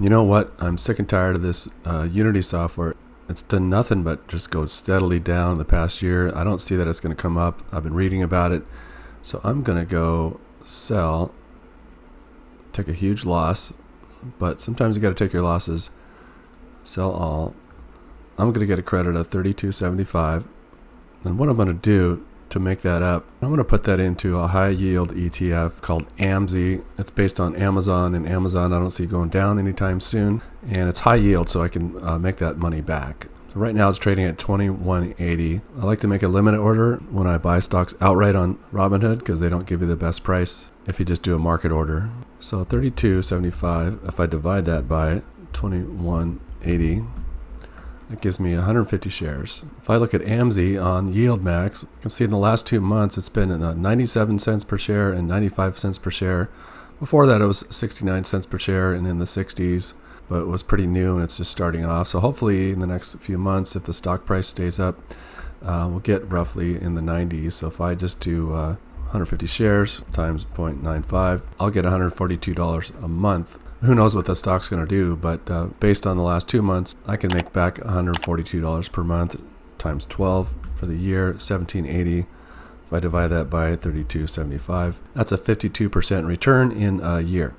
You know what? I'm sick and tired of this Unity software. It's done nothing but just go steadily down the past year. I don't see that it's going to come up. I've been reading about it. So I'm going to go sell, take a huge loss, but sometimes you got to take your losses. Sell all. I'm going to get a credit of $32.75. And what I'm going to do to make that up, I'm going to put that into a high yield ETF called AMZ. It's based on Amazon, and Amazon I don't see going down anytime soon. And it's high yield, so I can make that money back. So right now it's trading at $21.80. I like to make a limit order when I buy stocks outright on Robinhood because they don't give you the best price if you just do a market order. So $32.75, if I divide that by $21.80, that gives me 150 shares. If I look at AMZ on Yield Max, you can see in the last 2 months it's been 97 cents per share and 95 cents per share. Before that it was 69 cents per share and in the 60s, but it was pretty new and it's just starting off. So hopefully in the next few months, if the stock price stays up, we'll get roughly in the 90s. So if I just do 150 shares times 0.95, I'll get $142 a month. Who knows what the stock's going to do, but based on the last 2 months, I can make back $142 per month times 12 for the year, $17.80. If I divide that by $32.75, that's a 52% return in a year.